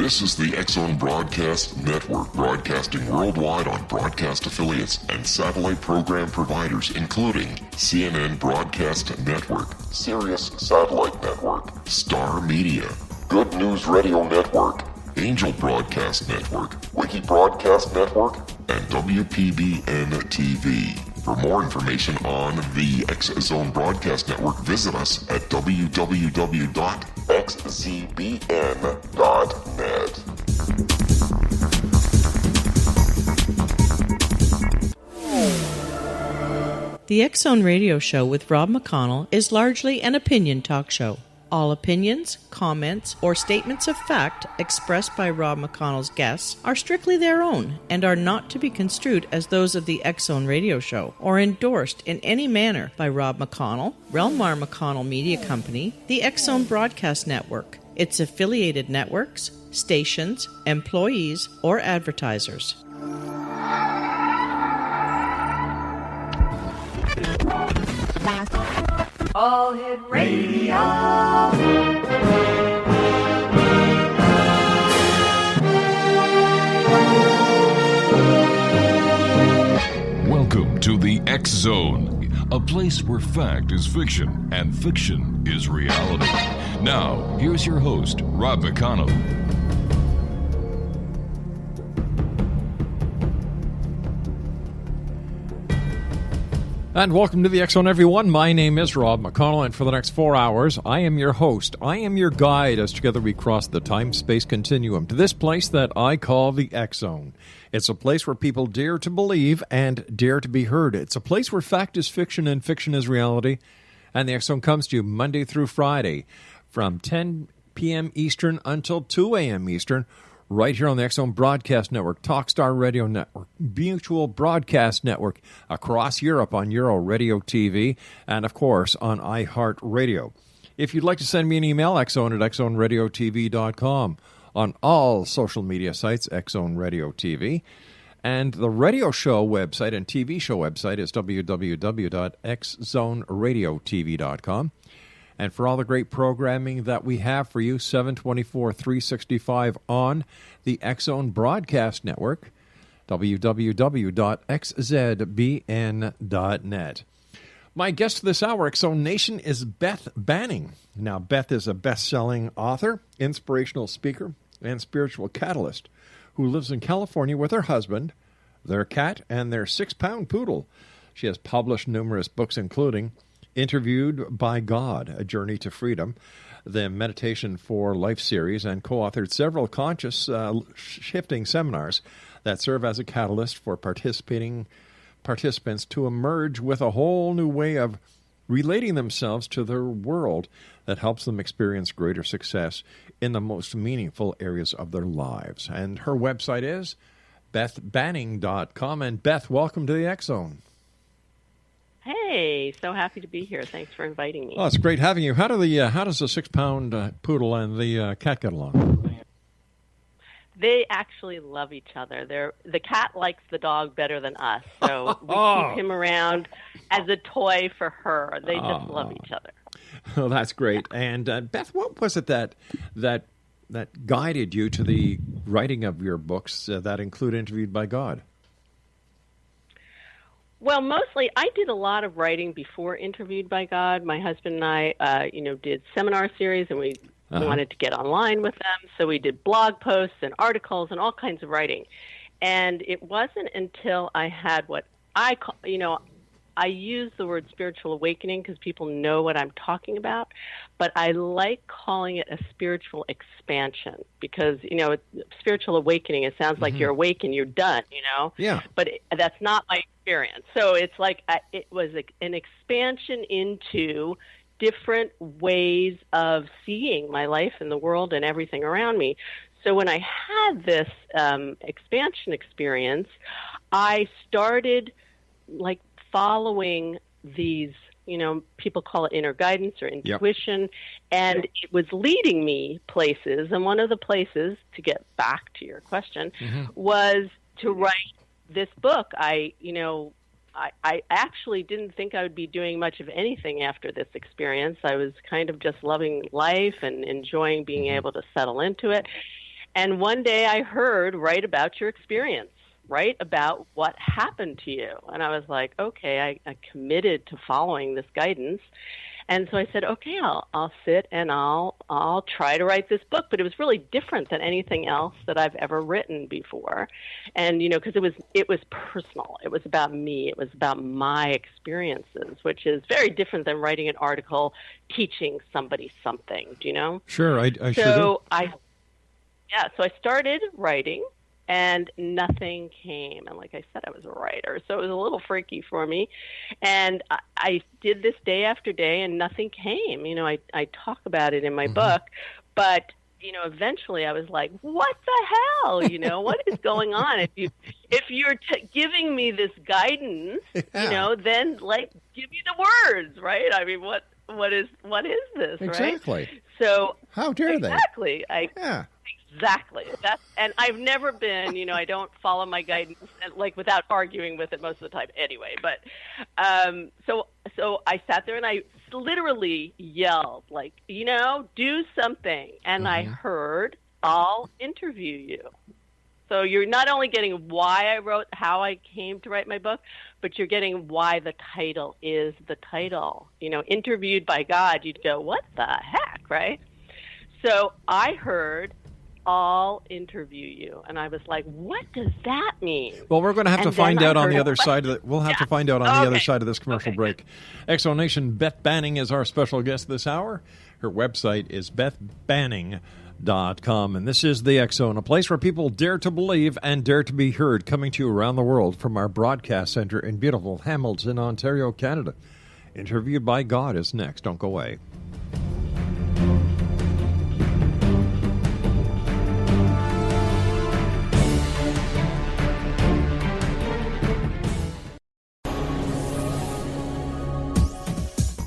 This is the X-Zone Broadcast Network, broadcasting worldwide on broadcast affiliates and satellite program providers, including CNN Broadcast Network, Sirius Satellite Network, Star Media, Good News Radio Network, Angel Broadcast Network, Wiki Broadcast Network, and WPBN TV. For more information on the X-Zone Broadcast Network, visit us at www.xzbn.net. The X-Zone Radio Show with Rob McConnell is largely an opinion talk show. All opinions, comments, or statements of fact expressed by Rob McConnell's guests are strictly their own and are not to be construed as those of the X-Zone Radio Show or endorsed in any manner by Rob McConnell, Relmar McConnell Media Company, the X-Zone Broadcast Network, its affiliated networks, stations, employees, or advertisers. All Hit Radio. Welcome to the X-Zone, a place where fact is fiction and fiction is reality. Now, here's your host, Rob McConnell. And welcome to the X-Zone, everyone. My name is Rob McConnell, and for the next 4 hours, I am your host. I am your guide as together we cross the time-space continuum to this place that I call the X-Zone. It's a place where people dare to believe and dare to be heard. It's a place where fact is fiction and fiction is reality. And the X-Zone comes to you Monday through Friday from 10 p.m. Eastern until 2 a.m. Eastern, right here on the X-Zone Broadcast Network, Talkstar Radio Network, Mutual Broadcast Network, across Europe on Euro Radio TV, and, of course, on iHeartRadio. If you'd like to send me an email, xzone@xzoneradiotv.com. On all social media sites, X-Zone Radio TV. And the radio show website and TV show website is www.xzoneradiotv.com. And for all the great programming that we have for you, 724, 365 on the X-Zone Broadcast Network, www.xzbn.net. My guest this hour, X-Zone Nation, is Beth Banning. Now, Beth is a best-selling author, inspirational speaker, and spiritual catalyst who lives in California with her husband, their cat, and their 6-pound poodle. She has published numerous books, including Interviewed by God, A Journey to Freedom, the Meditation for Life series, and co-authored several conscious shifting seminars that serve as a catalyst for participants to emerge with a whole new way of relating themselves to their world that helps them experience greater success in the most meaningful areas of their lives. And her website is bethbanning.com. And Beth, welcome to the X-Zone. Hey, so happy to be here. Thanks for inviting me. Oh, it's great having you. How does the 6-pound poodle and the cat get along? They actually love each other. The cat likes the dog better than us, so we keep him around as a toy for her. They just love each other. Oh, that's great. And Beth, what was it that guided you to the writing of your books that include Interviewed by God? Well, mostly I did a lot of writing before Interviewed by God. My husband and I, did seminar series, and we wanted to get online with them. So we did blog posts and articles and all kinds of writing. And it wasn't until I had what I call, I use the word spiritual awakening because people know what I'm talking about, but I like calling it a spiritual expansion because, spiritual awakening, it sounds like you're awake and you're done, Yeah. But that's not my experience. So it's like it was an expansion into different ways of seeing my life and the world and everything around me. So when I had this expansion experience, I started following these, people call it inner guidance or intuition, and it was leading me places. And one of the places, to get back to your question, was to write this book. I actually didn't think I would be doing much of anything after this experience. I was kind of just loving life and enjoying being able to settle into it. And one day I heard, write about your experience, write about what happened to you. And I was like, okay, I committed to following this guidance. And so I said, okay, I'll sit and I'll try to write this book. But it was really different than anything else that I've ever written before. And, because it was personal. It was about me. It was about my experiences, which is very different than writing an article teaching somebody something. Do you know? Sure, I sure do. So I started writing. And nothing came. And like I said, I was a writer, so it was a little freaky for me. And I did this day after day, and nothing came. I talk about it in my book, but eventually I was like, what the hell? What is going on? If you're giving me this guidance, then like give me the words, right? I mean, what is this, exactly. Right? So how dare they? Exactly. Exactly. And I've never been, I don't follow my guidance like without arguing with it most of the time anyway. But so I sat there and I literally yelled like, do something. And I heard, I'll interview you. So you're not only getting why I wrote, how I came to write my book, but you're getting why the title is the title. Interviewed by God, you'd go, what the heck, right? So I heard, I'll interview you. And I was like, what does that mean? Well, we're going to have to find out on the other side of it. We'll have to find out on the other side of this commercial break. Exo-Nation, Beth Banning is our special guest this hour. Her website is bethbanning.com. And this is the X Zone, a place where people dare to believe and dare to be heard, coming to you around the world from our broadcast center in beautiful Hamilton, Ontario, Canada. Interviewed by God is next. Don't go away.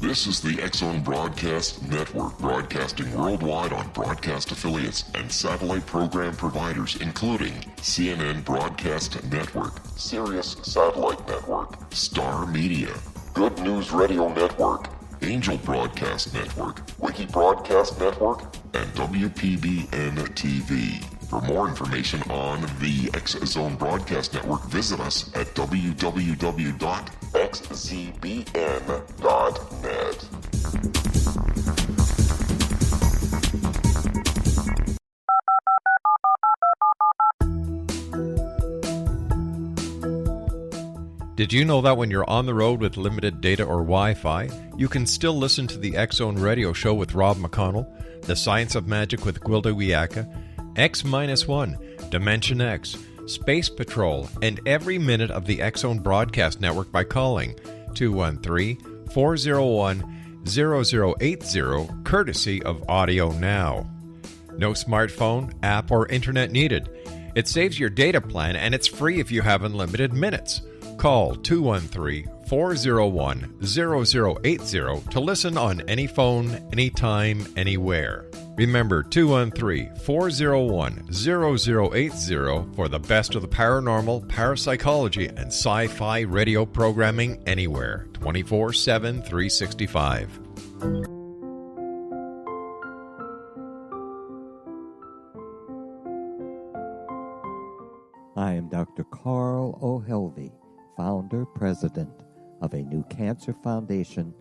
This is the X Zone Broadcast Network, broadcasting worldwide on broadcast affiliates and satellite program providers, including CNN Broadcast Network, Sirius Satellite Network, Star Media, Good News Radio Network, Angel Broadcast Network, Wiki Broadcast Network, and WPBN TV. For more information on the X Zone Broadcast Network, visit us at www.xzbn.net. Did you know that when you're on the road with limited data or Wi-Fi, you can still listen to the X Zone Radio Show with Rob McConnell, The Science of Magic with Gwilda Wiyaka, X-1, Dimension X, Space Patrol, and every minute of the X Zone Broadcast Network by calling 213-401-0080, courtesy of Audio Now. No smartphone, app, or internet needed. It saves your data plan, and it's free if you have unlimited minutes. Call 213-401-0080 to listen on any phone, anytime, anywhere. Remember, 213-401-0080 for the best of the paranormal, parapsychology, and sci-fi radio programming anywhere, 24/7, 365. I am Dr. Carl O'Helvey, founder, president of a new cancer foundation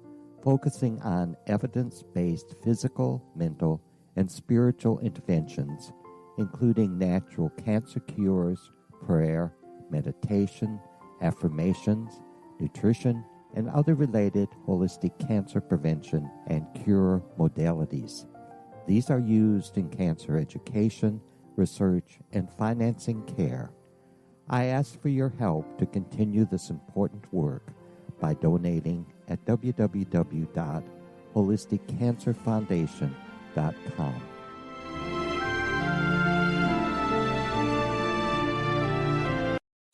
focusing on evidence-based physical, mental, and spiritual interventions, including natural cancer cures, prayer, meditation, affirmations, nutrition, and other related holistic cancer prevention and cure modalities. These are used in cancer education, research, and financing care. I ask for your help to continue this important work by donating at www.holisticcancerfoundation.com.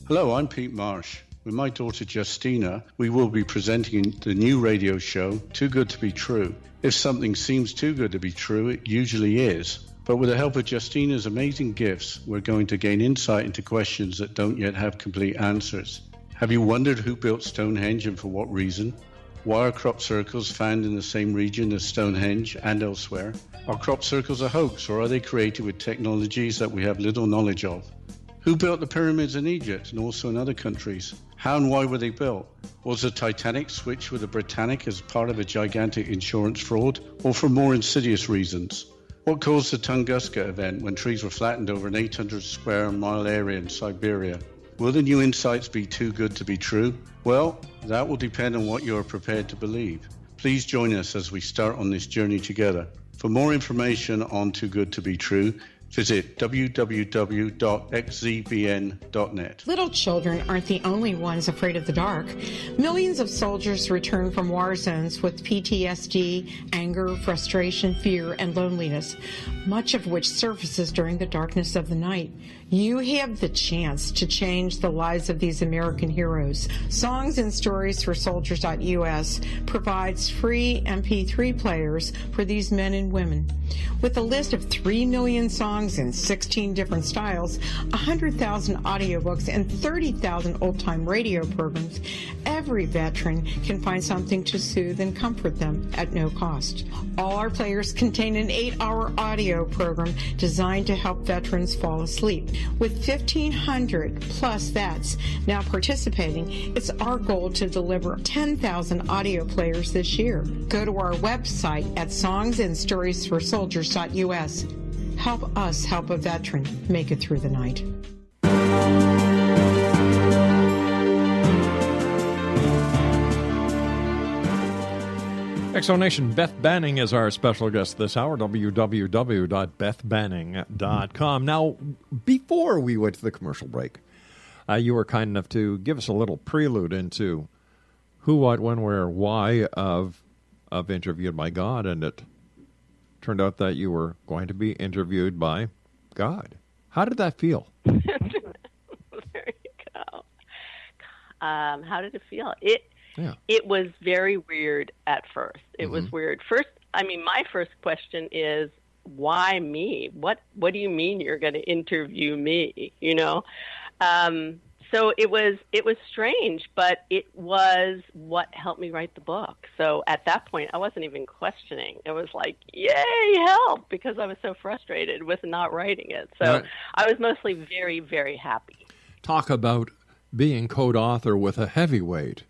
Hello, I'm Pete Marsh. With my daughter Justina, we will be presenting the new radio show, Too Good to Be True. If something seems too good to be true, it usually is. But with the help of Justina's amazing gifts, we're going to gain insight into questions that don't yet have complete answers. Have you wondered who built Stonehenge and for what reason? Why are crop circles found in the same region as Stonehenge and elsewhere? Are crop circles a hoax, or are they created with technologies that we have little knowledge of? Who built the pyramids in Egypt and also in other countries? How and why were they built? Was the Titanic switched with the Britannic as part of a gigantic insurance fraud, or for more insidious reasons? What caused the Tunguska event when trees were flattened over an 800 square mile area in Siberia? Will the new insights be too good to be true? Well, that will depend on what you are prepared to believe. Please join us as we start on this journey together. For more information on Too Good to Be True, visit www.xzbn.net. Little children aren't the only ones afraid of the dark. Millions of soldiers return from war zones with PTSD, anger, frustration, fear, and loneliness, much of which surfaces during the darkness of the night. You have the chance to change the lives of these American heroes. Songs and Stories for Soldiers.us provides free MP3 players for these men and women. With a list of 3 million songs in 16 different styles, 100,000 audiobooks, and 30,000 old-time radio programs, every veteran can find something to soothe and comfort them at no cost. All our players contain an 8-hour audio program designed to help veterans fall asleep. With 1,500 plus vets now participating, it's our goal to deliver 10,000 audio players this year. Go to our website at songsandstoriesforsoldiers.us. Help us help a veteran make it through the night. Exonation, Beth Banning is our special guest this hour, www.bethbanning.com. Now, before we went to the commercial break, you were kind enough to give us a little prelude into who, what, when, where, why of Interviewed by God, and it turned out that you were going to be interviewed by God. How did that feel? There you go. How did it feel? It was very weird at first. It was weird. First, my first question is, why me? What do you mean you're going to interview me? So it was strange, but it was what helped me write the book. So at that point, I wasn't even questioning. It was like, yay, help, because I was so frustrated with not writing it. So I was mostly very, very happy. Talk about being co-author with a heavyweight.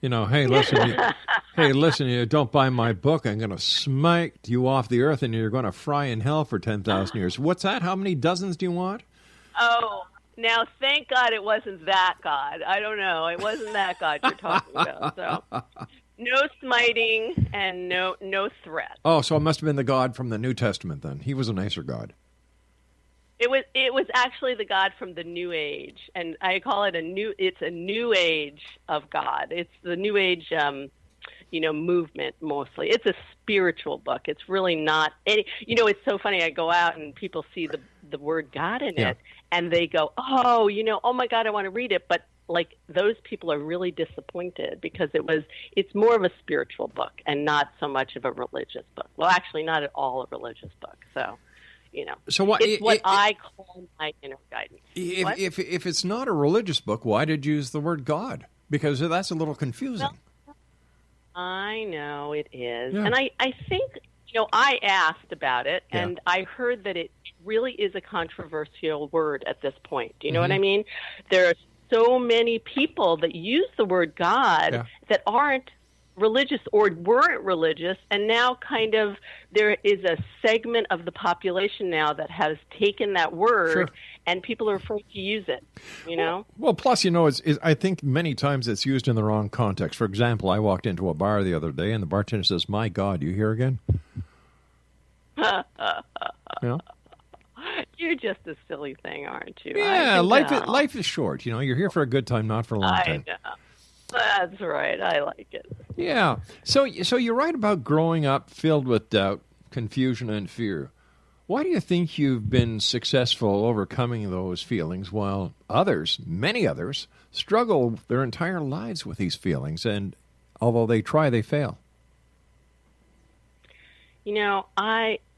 Hey, listen, you don't buy my book, I'm going to smite you off the earth and you're going to fry in hell for 10,000 years. What's that? How many dozens do you want? Oh, now thank God it wasn't that God. I don't know. It wasn't that God you're talking about. So no smiting and no threat. Oh, so it must have been the God from the New Testament then. He was a nicer God. It was actually the God from the New Age, and I call it it's a New Age of God. It's the New Age, movement mostly. It's a spiritual book. It's really not any. It's so funny. I go out and people see the word God in it, and they go, oh my God, I want to read it. But like those people are really disappointed because it's more of a spiritual book and not so much of a religious book. Well, actually, not at all a religious book. So. So it's what I call my inner guidance. If it's not a religious book, why did you use the word God? Because that's a little confusing. Well, I know it is. Yeah. And I think, I asked about it, and I heard that it really is a controversial word at this point. Do you know what I mean? There are so many people that use the word God that aren't religious or weren't religious, and now kind of there is a segment of the population now that has taken that word and people are afraid to use it, Well, plus, I think many times it's used in the wrong context. For example, I walked into a bar the other day and the bartender says, my God, you here again? You're just a silly thing, aren't you? Yeah, life is short. You're here for a good time, not for a long time. I know. That's right. I like it. Yeah. So you write about growing up filled with doubt, confusion, and fear. Why do you think you've been successful overcoming those feelings while many others, struggle their entire lives with these feelings, and although they try, they fail? It's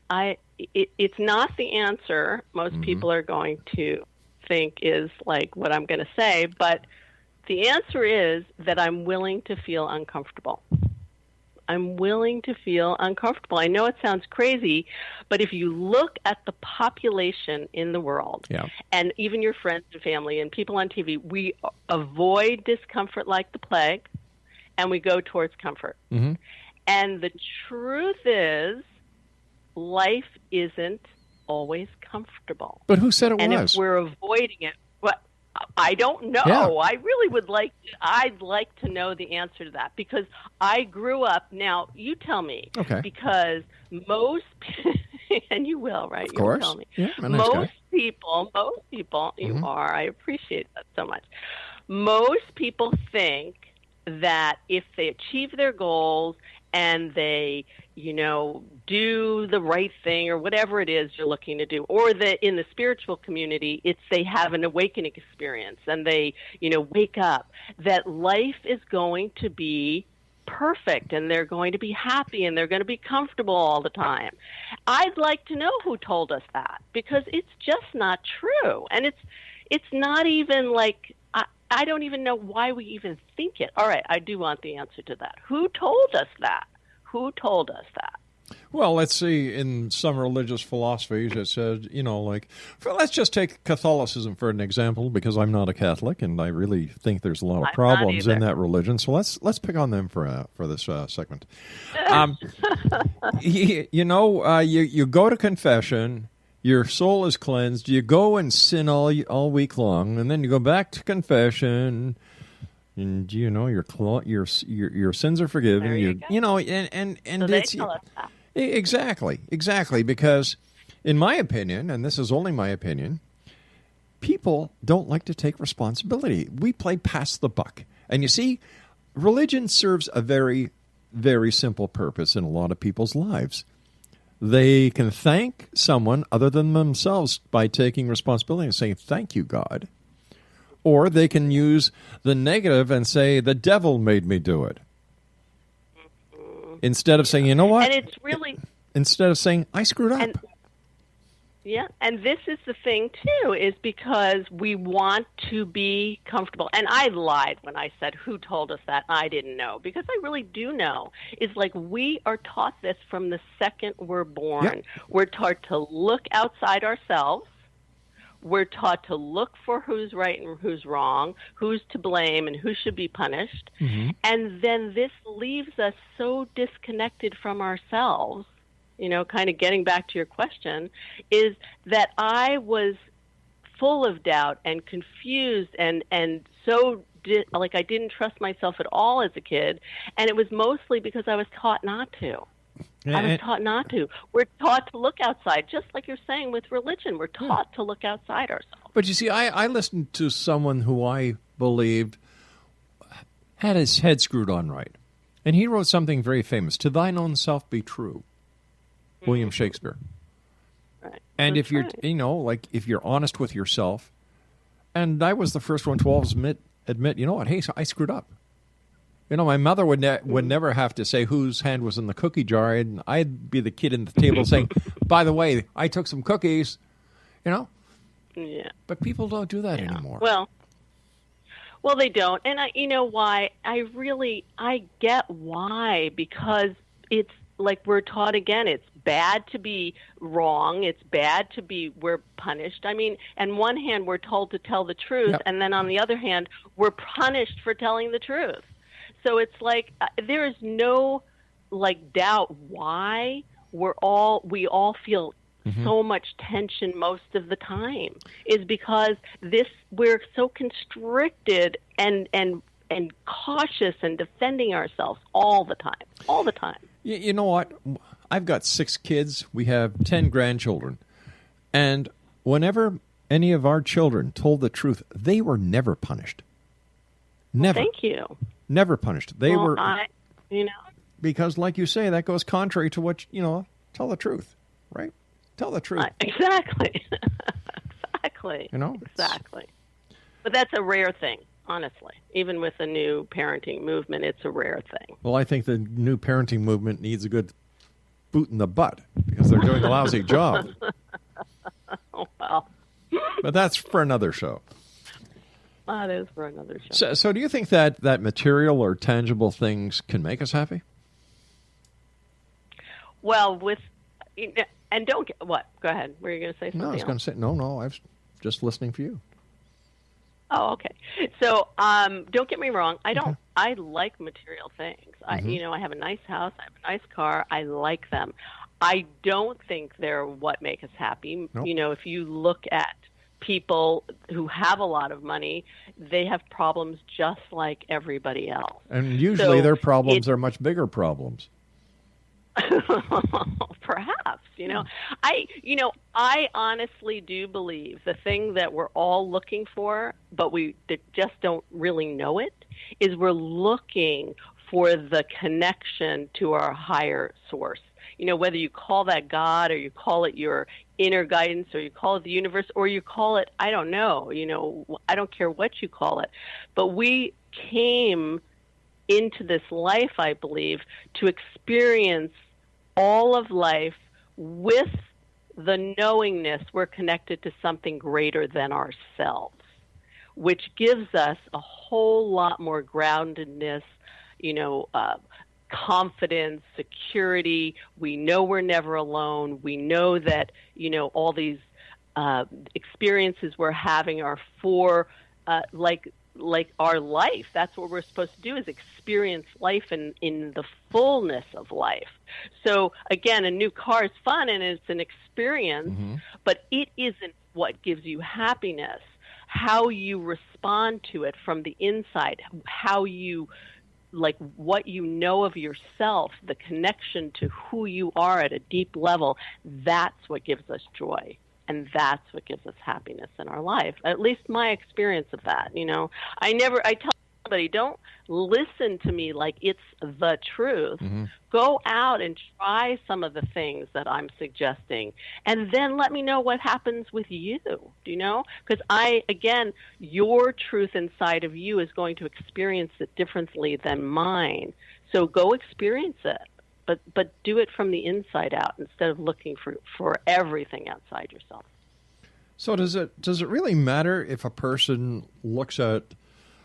not the answer most people are going to think is like what I'm going to say, but the answer is that I'm willing to feel uncomfortable. I'm willing to feel uncomfortable. I know it sounds crazy, but if you look at the population in the world, and even your friends and family and people on TV, we avoid discomfort like the plague, and we go towards comfort. Mm-hmm. And the truth is, life isn't always comfortable. But who said it and was? And if we're avoiding it, I don't know. Yeah. I really would I'd like to know the answer to that, because I grew up, now you tell me, because most, and you will, right? Of course. You'll tell me. Yeah, most people, you are, I appreciate that so much. Most people think that if they achieve their goals and they, do the right thing or whatever it is you're looking to do, or that in the spiritual community, it's they have an awakening experience and they, wake up, that life is going to be perfect and they're going to be happy and they're going to be comfortable all the time. I'd like to know who told us that, because it's just not true. And it's not even like, I don't even know why we even think it. All right, I do want the answer to that. Who told us that? Who told us that? Well, let's see, in some religious philosophies it said, let's just take Catholicism for an example, because I'm not a Catholic and I really think there's a lot of problems in that religion. So let's pick on them for this segment. You go to confession, your soul is cleansed, you go and sin all week long, and then you go back to confession. And your sins are forgiven. And so it's they tell us that. Exactly. Because, in my opinion, and this is only my opinion, people don't like to take responsibility. We play pass the buck, and you see, religion serves a very, very simple purpose in a lot of people's lives. They can thank someone other than themselves by taking responsibility and saying, "Thank you, God." Or they can use the negative and say, the devil made me do it. Instead of saying, you know what? And it's really... Instead of saying, I screwed up. And this is the thing, too, is because we want to be comfortable. And I lied when I said, who told us that? I didn't know, because I really do know. It's like we are taught this from the second we're born. Yep. We're taught to look outside ourselves. We're taught to look for who's right and who's wrong, who's to blame and who should be punished. Mm-hmm. And then this leaves us so disconnected from ourselves, kind of getting back to your question, is that I was full of doubt and confused and so like I didn't trust myself at all as a kid. And it was mostly because I was taught not to. I was taught not to. We're taught to look outside, just like you're saying with religion. We're taught to look outside ourselves. But you see, I listened to someone who I believed had his head screwed on right. And he wrote something very famous, "To thine own self be true," William Shakespeare. Right. And That's if you're, right. if you're honest with yourself, and I was the first one to always admit, hey, so I screwed up. My mother would never have to say whose hand was in the cookie jar, and I'd be the kid in the table saying, by the way, I took some cookies, Yeah. But people don't do that anymore. Well, they don't. And why? I get why, because it's like we're taught again, it's bad to be wrong. It's bad to be, we're punished. I mean, on one hand, we're told to tell the truth, and then on the other hand, we're punished for telling the truth. So it's like there is no doubt why we all feel so much tension most of the time, is because we're so constricted and cautious and defending ourselves all the time. You know what? I've got 6 kids. We have 10 grandchildren. And whenever any of our children told the truth, they were never punished. Never. Thank you. Never punished. They were, because like you say, that goes contrary to what, tell the truth, right? Tell the truth. Exactly. Exactly. Exactly. But that's a rare thing, honestly. Even with the new parenting movement, it's a rare thing. Well, I think the new parenting movement needs a good boot in the butt, because they're doing a lousy job. Well. But that's for another show. That is for another show. So do you think that material or tangible things can make us happy? Well, and don't get, what? Go ahead. Were you going to say something No, I was going to say, no, I was just listening for you. Oh, okay. So, don't get me wrong. I like material things. Mm-hmm. I have a nice house. I have a nice car. I like them. I don't think they're what make us happy. Nope. If you look at people who have a lot of money, they have problems just like everybody else. And usually their problems are much bigger problems. Perhaps, I honestly do believe the thing that we're all looking for, but we just don't really know it, is we're looking for the connection to our higher source. Whether you call that God, or you call it your inner guidance, or you call it the universe, or you call it, I don't know, I don't care what you call it. But we came into this life, I believe, to experience all of life with the knowingness we're connected to something greater than ourselves, which gives us a whole lot more groundedness, confidence, security. We know we're never alone. We know that, all these experiences we're having are for like our life. That's what we're supposed to do, is experience life in the fullness of life. So again, a new car is fun and it's an experience, Mm-hmm. but it isn't what gives you happiness. How you respond to it from the inside, how you, what you know of yourself, the connection to who you are at a deep level, that's what gives us joy. And that's what gives us happiness in our life. At least my experience of that, I tell somebody, don't listen to me like it's the truth. Mm-hmm. Go out and try some of the things that I'm suggesting, and then let me know what happens with you. Do you know? Because your truth inside of you is going to experience it differently than mine. So go experience it. But do it from the inside out instead of looking for everything outside yourself. So does it really matter if a person looks at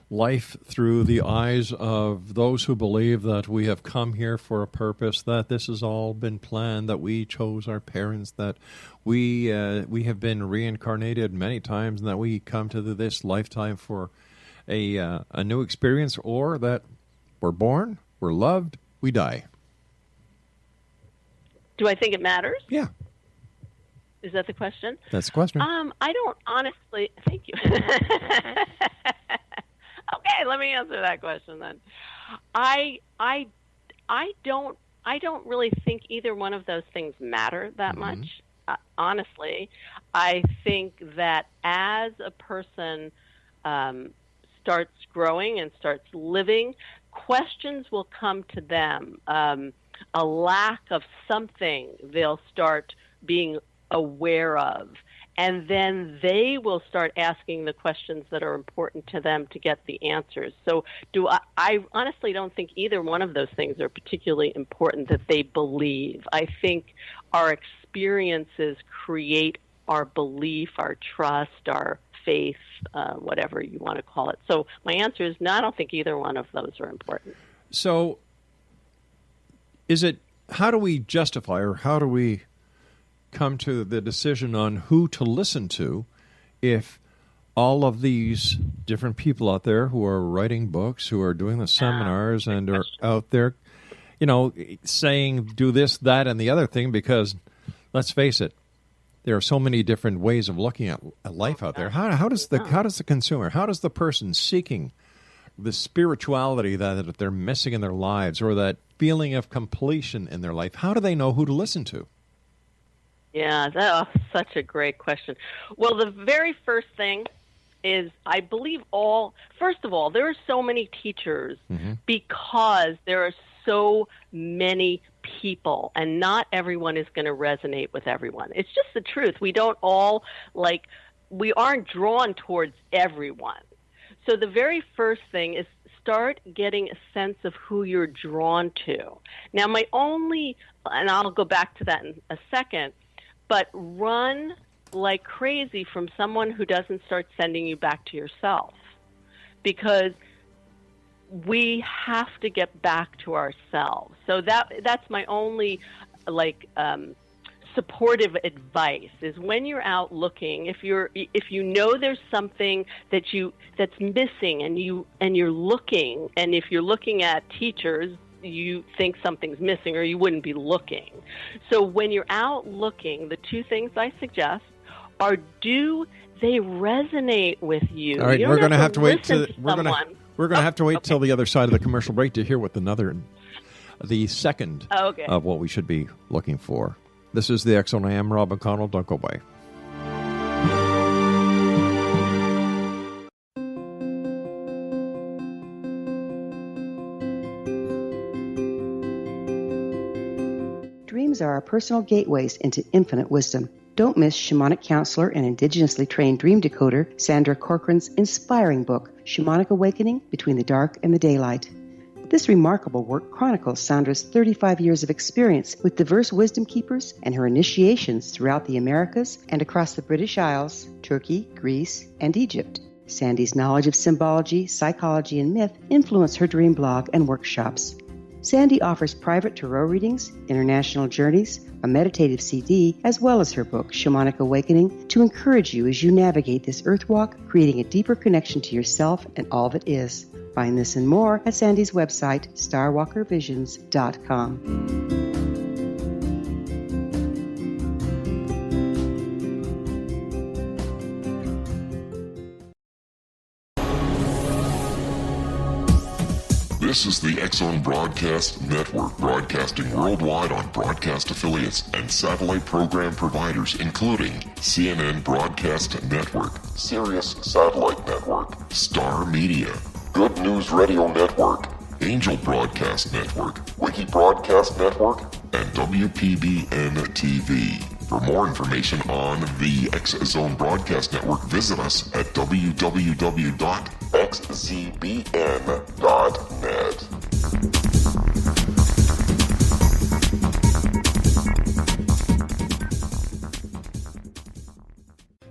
life through the eyes of those who believe that we have come here for a purpose, that this has all been planned, that we chose our parents, that we have been reincarnated many times, and that we come to this lifetime for a new experience, or that we're born, we're loved, we die? Do I think it matters? Yeah. Is that the question? That's the question. I don't honestly. Thank you. Okay, let me answer that question then. I don't really think either one of those things matter that much. Honestly, I think that as a person starts growing and starts living, questions will come to them. A lack of something they'll start being aware of, and then they will start asking the questions that are important to them to get the answers. So I honestly don't think either one of those things are particularly important that they believe. I think our experiences create our belief, our trust, our faith, whatever you want to call it. So my answer is no, I don't think either one of those are important. So how do we justify, or how do we come to the decision on who to listen to if all of these different people out there who are writing books, who are doing the seminars, and are out there, saying do this, that, and the other thing? Because let's face it, there are so many different ways of looking at life out there. How does the consumer, how does the person seeking the spirituality that they're missing in their lives, or that feeling of completion in their life, how do they know who to listen to? Yeah, that's such a great question. Well, the very first thing is, I believe first of all, there are so many teachers because there are so many people, and not everyone is going to resonate with everyone. It's just the truth. We don't all, we aren't drawn towards everyone. So the very first thing is start getting a sense of who you're drawn to. Now, and I'll go back to that in a second, but run like crazy from someone who doesn't start sending you back to yourself, because we have to get back to ourselves. So that's my only supportive advice is when you're out looking, if you know there's something that's missing and you're looking, and if you're looking at teachers, you think something's missing or you wouldn't be looking. So when you're out looking, the two things I suggest are, do they resonate with you? All right, you we're going to have to wait we're going to have to wait till the other side of the commercial break to hear what the second of what we should be looking for. This is the X Zone. I am Rob McConnell. Don't go away. Dreams are our personal gateways into infinite wisdom. Don't miss shamanic counselor and indigenously trained dream decoder Sandra Corcoran's inspiring book, Shamanic Awakening Between the Dark and the Daylight. This remarkable work chronicles Sandra's 35 years of experience with diverse wisdom keepers and her initiations throughout the Americas and across the British Isles, Turkey, Greece, and Egypt. Sandy's knowledge of symbology, psychology, and myth influence her dream blog and workshops. Sandy offers private tarot readings, international journeys, a meditative CD, as well as her book, Shamanic Awakening, to encourage you as you navigate this earth walk, creating a deeper connection to yourself and all that is. Find this and more at Sandy's website, starwalkervisions.com. This is the X Zone Broadcast Network, broadcasting worldwide on broadcast affiliates and satellite program providers, including CNN Broadcast Network, Sirius Satellite Network, Star Media, Good News Radio Network, Angel Broadcast Network, Wiki Broadcast Network, and WPBN TV. For more information on the X Zone Broadcast Network, visit us at www.xzbn.net.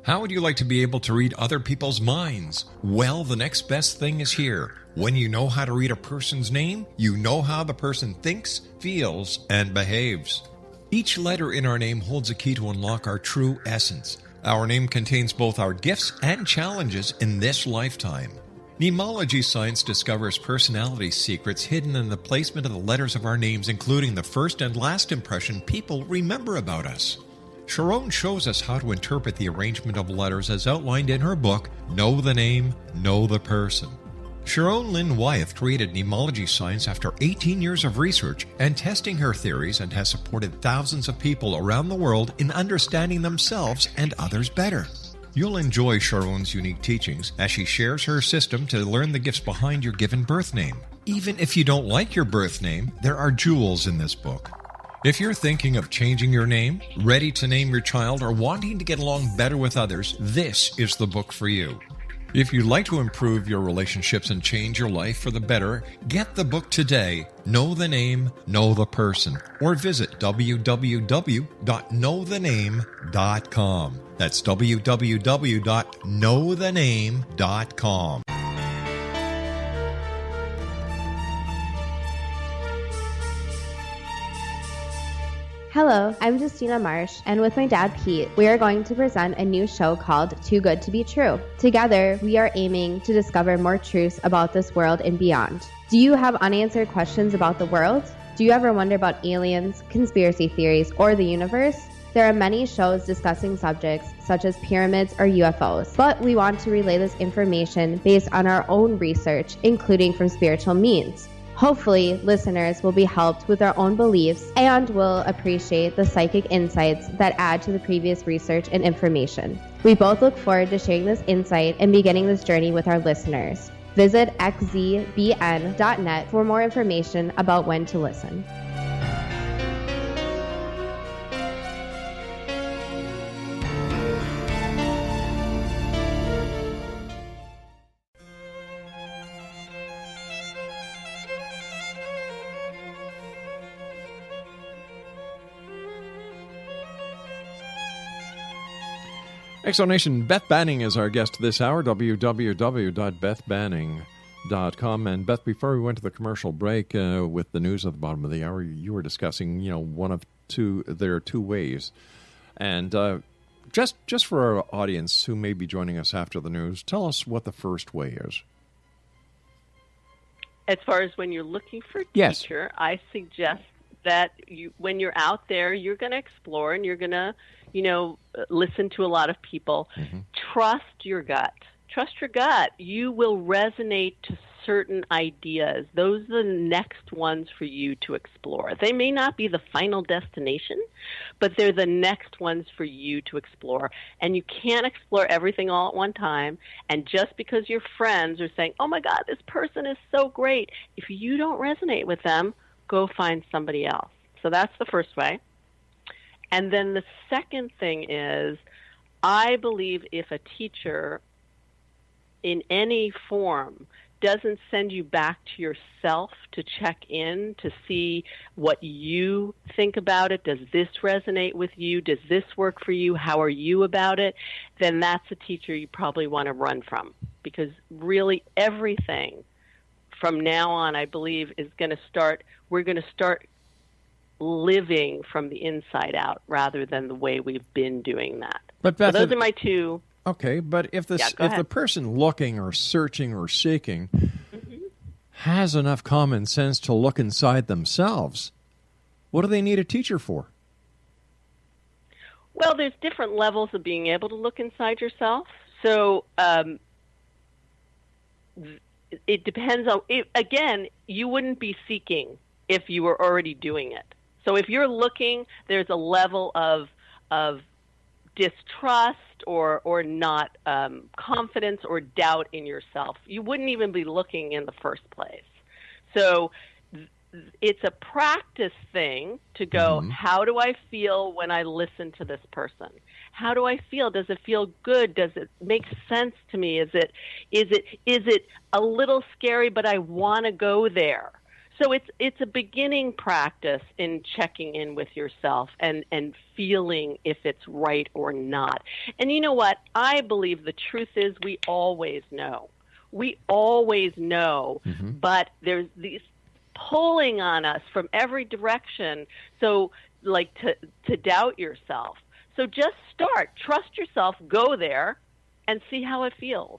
How would you like to be able to read other people's minds? Well, the next best thing is here. When you know how to read a person's name, you know how the person thinks, feels, and behaves. Each letter in our name holds a key to unlock our true essence. Our name contains both our gifts and challenges in this lifetime. Mnemology science discovers personality secrets hidden in the placement of the letters of our names, including the first and last impression people remember about us. Sharon shows us how to interpret the arrangement of letters as outlined in her book, Know the Name, Know the Person. Sharon Lynn Wyeth created mnemology science after 18 years of research and testing her theories, and has supported thousands of people around the world in understanding themselves and others better. You'll enjoy Sharon's unique teachings as she shares her system to learn the gifts behind your given birth name. Even if you don't like your birth name, there are jewels in this book. If you're thinking of changing your name, ready to name your child, or wanting to get along better with others, this is the book for you. If you'd like to improve your relationships and change your life for the better, get the book today, Know the Name, Know the Person, or visit www.knowthename.com. That's www.knowthename.com. Hello, I'm Justina Marsh, and with my dad Pete, we are going to present a new show called Too Good to Be True. Together, we are aiming to discover more truths about this world and beyond. Do you have unanswered questions about the world? Do you ever wonder about aliens, conspiracy theories, or the universe? There are many shows discussing subjects such as pyramids or UFOs, but we want to relay this information based on our own research, including from spiritual means. Hopefully, listeners will be helped with their own beliefs and will appreciate the psychic insights that add to the previous research and information. We both look forward to sharing this insight and beginning this journey with our listeners. Visit xzbn.net for more information about when to listen. Exonation, Beth Banning is our guest this hour, www.bethbanning.com. com. And Beth, before we went to the commercial break with the news at the bottom of the hour, you were discussing, there are two ways. And just for our audience who may be joining us after the news, tell us what the first way is. As far as when you're looking for a Yes. teacher, I suggest that when you're out there, you're going to explore and you're going to, listen to a lot of people. Mm-hmm. Trust your gut. Trust your gut. You will resonate to certain ideas. Those are the next ones for you to explore. They may not be the final destination, but they're the next ones for you to explore. And you can't explore everything all at one time. And just because your friends are saying, oh my God, this person is so great, if you don't resonate with them, go find somebody else. So that's the first way. And then the second thing is, I believe if a teacher in any form doesn't send you back to yourself to check in, to see what you think about it, does this resonate with you, does this work for you, how are you about it, then that's a teacher you probably want to run from. Because really everything from now on, I believe, we're going to start living from the inside out rather than the way we've been doing that. But Beth, so those are my two. Okay, but if the person looking or searching or seeking has enough common sense to look inside themselves, what do they need a teacher for? Well, there's different levels of being able to look inside yourself. So it depends on, again, you wouldn't be seeking if you were already doing it. So if you're looking, there's a level of distrust or not confidence or doubt in yourself. You wouldn't even be looking in the first place. So it's a practice thing to go, how do I feel when I listen to this person? How do I feel? Does it feel good? Does it make sense to me? Is it a little scary, but I want to go there? So it's a beginning practice in checking in with yourself and feeling if it's right or not. And you know what? I believe the truth is we always know. We always know, but there's these pulling on us from every direction, so like to doubt yourself. So just start. Trust yourself. Go there and see how it feels.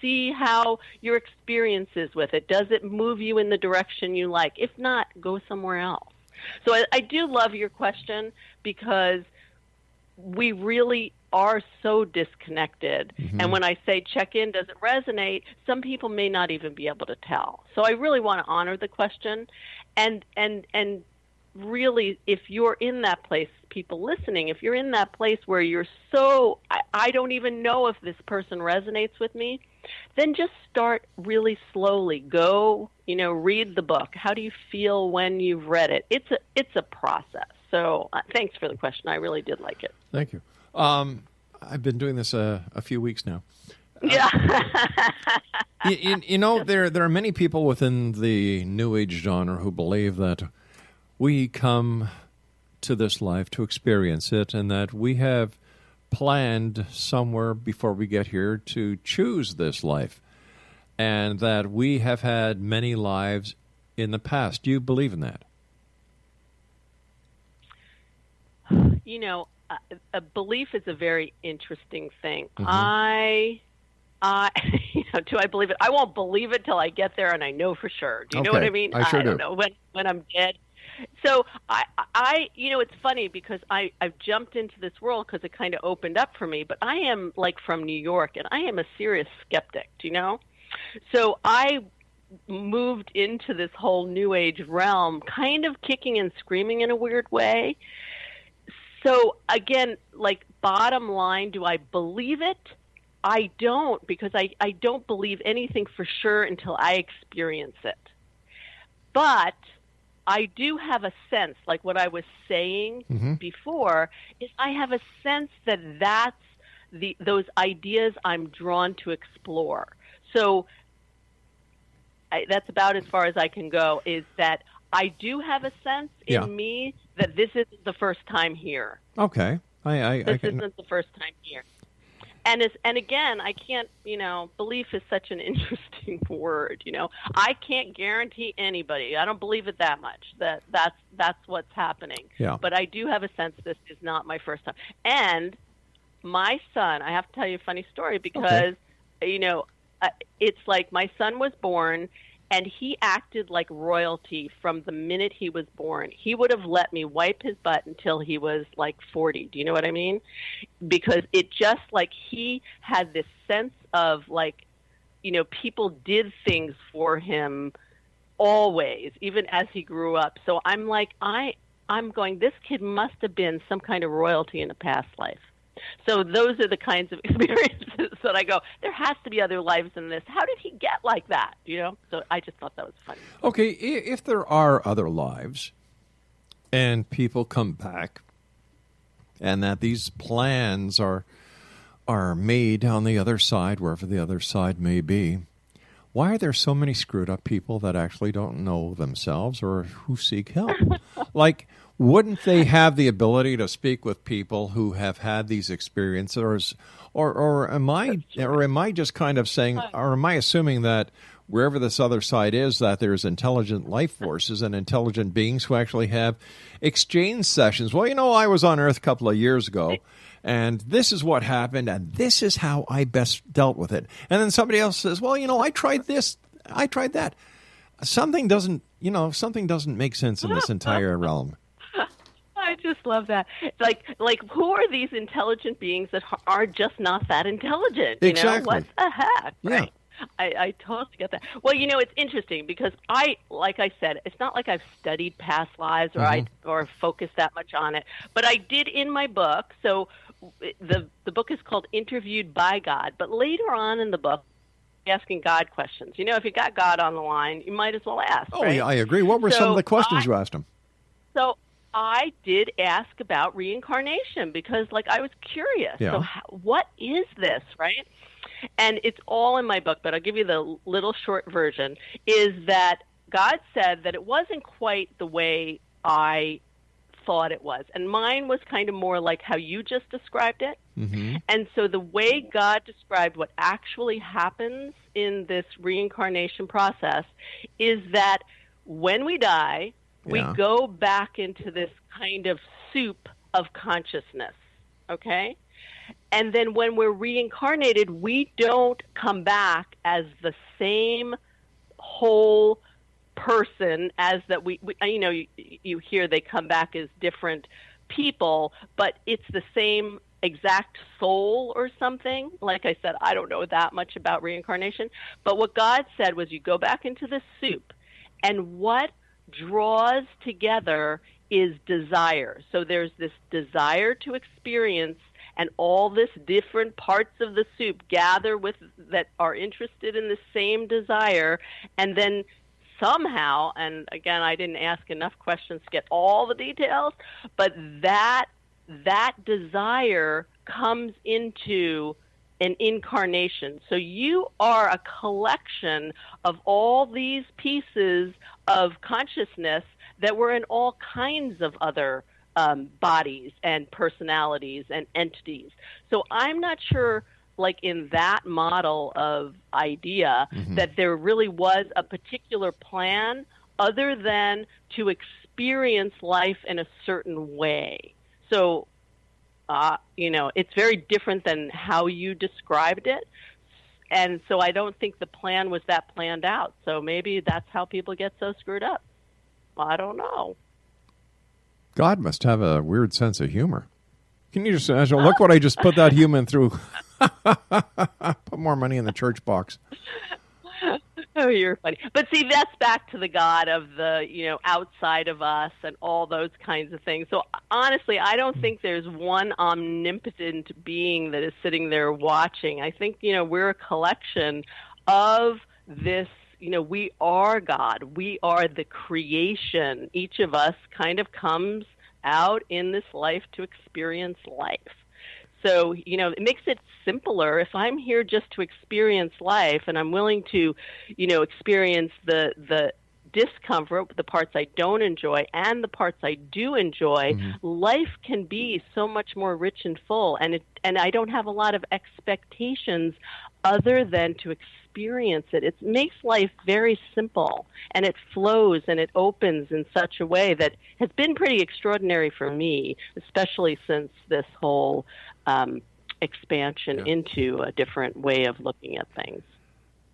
See how your experience is with it. Does it move you in the direction you like? If not, go somewhere else. So I do love your question because we really are so disconnected. And when I say check in, does it resonate? Some people may not even be able to tell. So I really want to honor the question. And really, if you're in that place, people listening, if you're in that place where you're so, I don't even know if this person resonates with me, then just start really slowly. Go, read the book. How do you feel when you've read it? It's a process. So thanks for the question. I really did like it. Thank you. I've been doing this a few weeks now. Yeah. There are many people within the New Age genre who believe that we come to this life to experience it and that we have planned somewhere before we get here to choose this life and that we have had many lives in the past. Do you believe in that? A belief is a very interesting thing. Do I believe it? I won't believe it till I get there and I know for sure. Do you know what I mean? I sure don't know when I'm dead. So I it's funny because I've jumped into this world because it kind of opened up for me, but I am like from New York and I am a serious skeptic, So I moved into this whole New Age realm kind of kicking and screaming in a weird way. So again, like bottom line, do I believe it? I don't, because I don't believe anything for sure until I experience it. But I do have a sense, like what I was saying before, is I have a sense that that's those ideas I'm drawn to explore. So that's about as far as I can go, is that I do have a sense in me that this isn't the first time here. Okay. This isn't the first time here. And again, I can't, belief is such an interesting word, I can't guarantee anybody. I don't believe it that much that's what's happening. Yeah. But I do have a sense this is not my first time. And my son, I have to tell you a funny story because, it's like my son was born and he acted like royalty from the minute he was born. He would have let me wipe his butt until he was like 40. Do you know what I mean? Because it just like he had this sense of like, people did things for him always, even as he grew up. So I'm like, I'm going, this kid must have been some kind of royalty in a past life. So those are the kinds of experiences that I go, there has to be other lives in this. How did he get like that? So I just thought that was funny. Okay, if there are other lives and people come back and that these plans are made on the other side, wherever the other side may be, why are there so many screwed up people that actually don't know themselves or who seek help? Like, wouldn't they have the ability to speak with people who have had these experiences, or am I just kind of saying, or am I assuming that wherever this other side is, that there's intelligent life forces and intelligent beings who actually have exchange sessions? Well, I was on Earth a couple of years ago, and this is what happened, and this is how I best dealt with it. And then somebody else says, well, I tried this, I tried that. Something doesn't make sense in this entire realm. I just love that. Like, who are these intelligent beings that are just not that intelligent? Exactly. What the heck? Yeah. Right? I totally get that. Well, it's interesting because like I said, it's not like I've studied past lives or focused that much on it, but I did in my book. So the book is called Interviewed by God, but later on in the book, asking God questions. If you got God on the line, you might as well ask. Oh, right? yeah, I agree. What were some of the questions you asked him? So I did ask about reincarnation because, I was curious. Yeah. So what is this, right? And it's all in my book, but I'll give you the little short version, is that God said that it wasn't quite the way I thought it was. And mine was kind of more like how you just described it. Mm-hmm. And so the way God described what actually happens in this reincarnation process is that when we die, we go back into this kind of soup of consciousness, okay? And then when we're reincarnated, we don't come back as the same whole person as that we you hear they come back as different people, but it's the same exact soul or something. Like I said, I don't know that much about reincarnation, but what God said was you go back into the soup, and what draws together is desire. So there's this desire to experience, and all this different parts of the soup gather with that are interested in the same desire, and then somehow, and again, I didn't ask enough questions to get all the details, but that desire comes into an incarnation. So you are a collection of all these pieces of consciousness that were in all kinds of other bodies and personalities and entities. So I'm not sure, in that model of idea, that there really was a particular plan other than to experience life in a certain way. So, it's very different than how you described it. And so I don't think the plan was that planned out. So maybe that's how people get so screwed up. I don't know. God must have a weird sense of humor. Can you just imagine? Look what I just put that human through. Put more money in the church box. Oh, you're funny. But see, that's back to the God of the, outside of us and all those kinds of things. So honestly, I don't think there's one omnipotent being that is sitting there watching. I think, we're a collection of this, we are God. We are the creation. Each of us kind of comes out in this life to experience life. So, it makes it simpler. If I'm here just to experience life and I'm willing to, experience the discomfort, the parts I don't enjoy, and the parts I do enjoy, life can be so much more rich and full. And I don't have a lot of expectations other than to experience it. It makes life very simple, and it flows and it opens in such a way that has been pretty extraordinary for me, especially since this whole expansion into a different way of looking at things.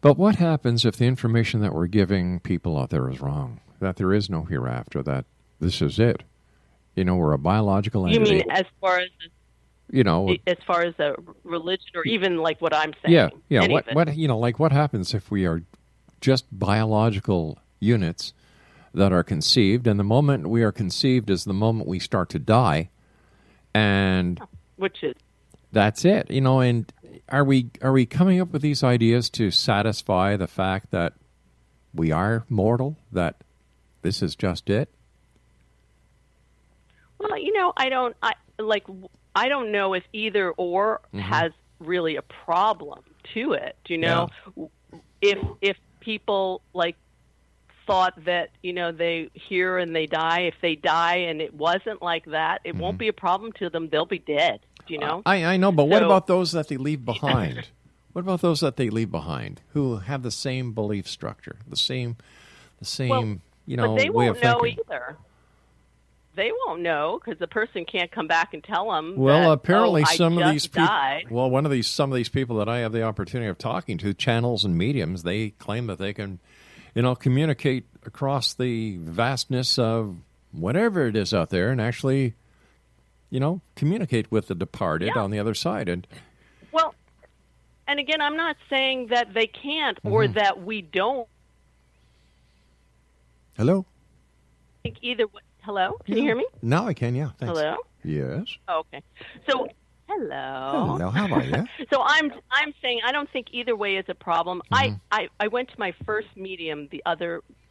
But what happens if the information that we're giving people out there is wrong? That there is no hereafter, that this is it? We're a biological entity. You mean as far as a religion, or even like what I'm saying? Yeah. What happens if we are just biological units that are conceived, and the moment we are conceived is the moment we start to die, and that's it. And are we coming up with these ideas to satisfy the fact that we are mortal, that this is just it? Well, I don't know if either or has really a problem to it. If people thought that they hear and they die, if they die and it wasn't like that, it won't be a problem to them. They'll be dead. I know, but what about those that they leave behind? What about those that they leave behind who have the same belief structure, the same but they way of won't know thinking? either. They won't know because the person can't come back and tell them. Well, that, apparently some of these people. Well, some of these people that I have the opportunity of talking to, channels and mediums, they claim that they can, communicate across the vastness of whatever it is out there, and actually, communicate with the departed on the other side. And again, I'm not saying that they can't or that we don't. Hello. Think either way. Hello? Can you hear me? Now I can, yeah. Thanks. Hello? Yes. Oh, okay. So, hello. Hello, how are you? So I'm saying I don't think either way is a problem. I went to my first medium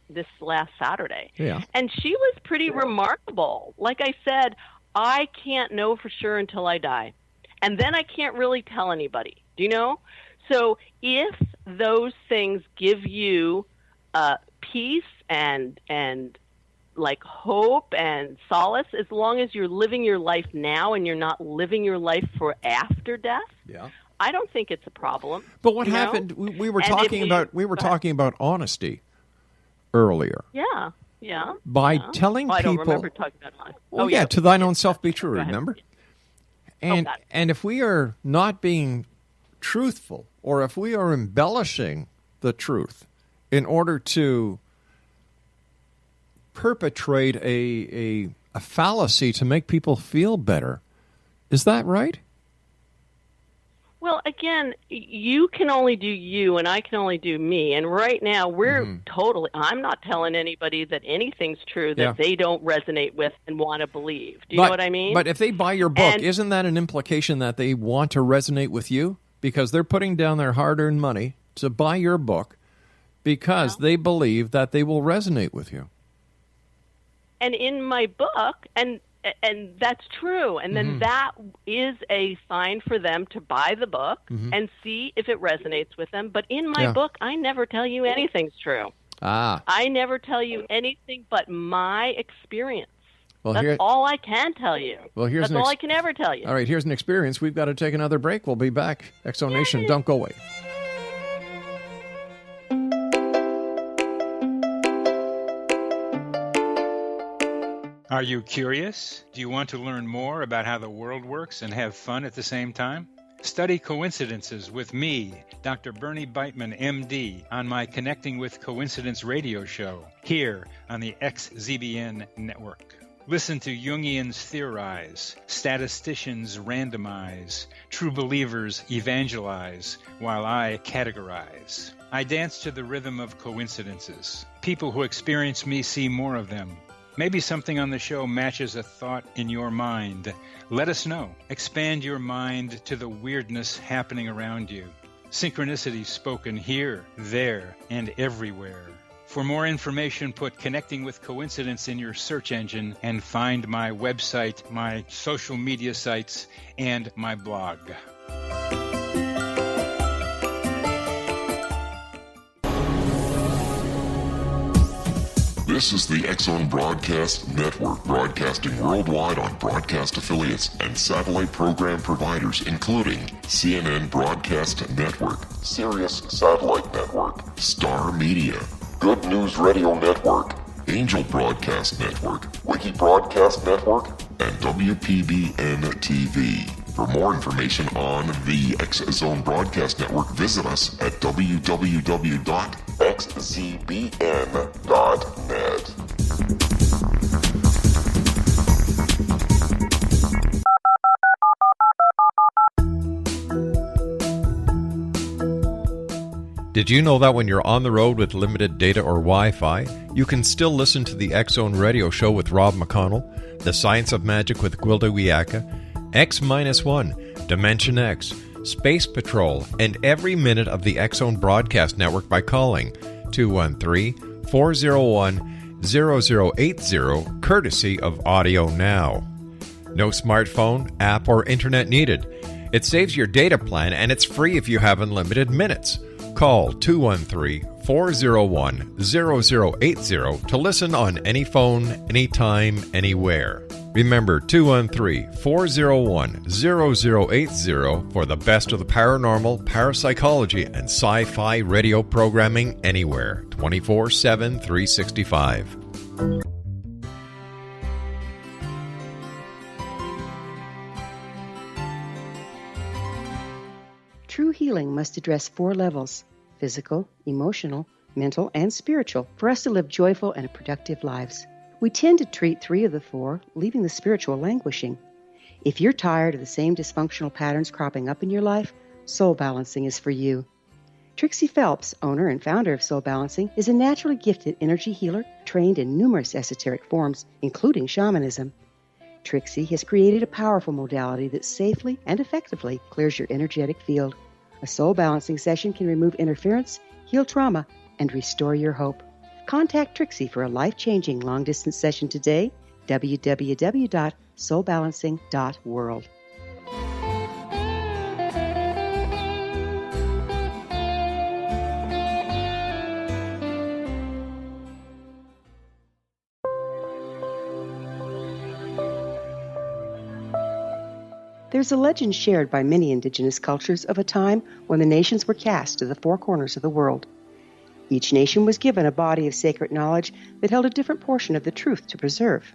this last Saturday. Yeah. And she was pretty remarkable. Like I said, I can't know for sure until I die. And then I can't really tell anybody. Do you know? So if those things give you peace and like hope and solace, as long as you're living your life now and you're not living your life for after death, I don't think it's a problem. But what happened? We were talking about honesty earlier. Yeah. By telling people, I don't remember talking about honesty. To thine own self be true. Remember? And if we are not being truthful, or if we are embellishing the truth in order to perpetrate a fallacy to make people feel better, is that right? Well, again, you can only do you and I can only do me. And right now we're I'm not telling anybody that anything's true that they don't resonate with and want to believe. Do you know what I mean? But if they buy your book, isn't that an implication that they want to resonate with you? Because they're putting down their hard-earned money to buy your book because they believe that they will resonate with you. And in my book, and that's true. And then that is a sign for them to buy the book and see if it resonates with them. But in my book, I never tell you anything's true. I never tell you anything but my experience. Well, that's all I can tell you. Well, that's all I can ever tell you. All right, here's an experience. We've got to take another break. We'll be back. Exo Nation, don't go away. Are you curious? Do you want to learn more about how the world works and have fun at the same time? Study coincidences with me, Dr. Bernie Beitman, MD, on my Connecting with Coincidence radio show here on the XZBN network. Listen to Jungians theorize, statisticians randomize, true believers evangelize, while I categorize. I dance to the rhythm of coincidences. People who experience me see more of them. Maybe something on the show matches a thought in your mind. Let us know. Expand your mind to the weirdness happening around you. Synchronicity spoken here, there, and everywhere. For more information, put Connecting with Coincidence in your search engine and find my website, my social media sites, and my blog. This is the X-Zone Broadcast Network, broadcasting worldwide on broadcast affiliates and satellite program providers, including CNN Broadcast Network, Sirius Satellite Network, Star Media, Good News Radio Network, Angel Broadcast Network, Wiki Broadcast Network, and WPBN TV. For more information on the X-Zone Broadcast Network, visit us at www.xzbn.net. Did you know that when you're on the road with limited data or Wi-Fi, you can still listen to the X-Zone Radio Show with Rob McConnell, The Science of Magic with Gwilda Wiyaka, X-1, Dimension X, Space Patrol, and every minute of the X-Zone Broadcast Network by calling 213-401-0080, courtesy of Audio Now. No smartphone, app, or internet needed. It saves your data plan, and it's free if you have unlimited minutes. Call 213-401-0080 to listen on any phone, anytime, anywhere. Remember 213-401-0080 for the best of the paranormal, parapsychology, and sci-fi radio programming anywhere, 24/7, 365. True healing must address 4 levels: physical, emotional, mental, and spiritual, for us to live joyful and productive lives. We tend to treat 3 of the 4, leaving the spiritual languishing. If you're tired of the same dysfunctional patterns cropping up in your life, Soul Balancing is for you. Trixie Phelps, owner and founder of Soul Balancing, is a naturally gifted energy healer trained in numerous esoteric forms, including shamanism. Trixie has created a powerful modality that safely and effectively clears your energetic field. A Soul Balancing session can remove interference, heal trauma, and restore your hope. Contact Trixie for a life-changing long-distance session today, www.soulbalancing.world. There's a legend shared by many indigenous cultures of a time when the nations were cast to the 4 corners of the world. Each nation was given a body of sacred knowledge that held a different portion of the truth to preserve.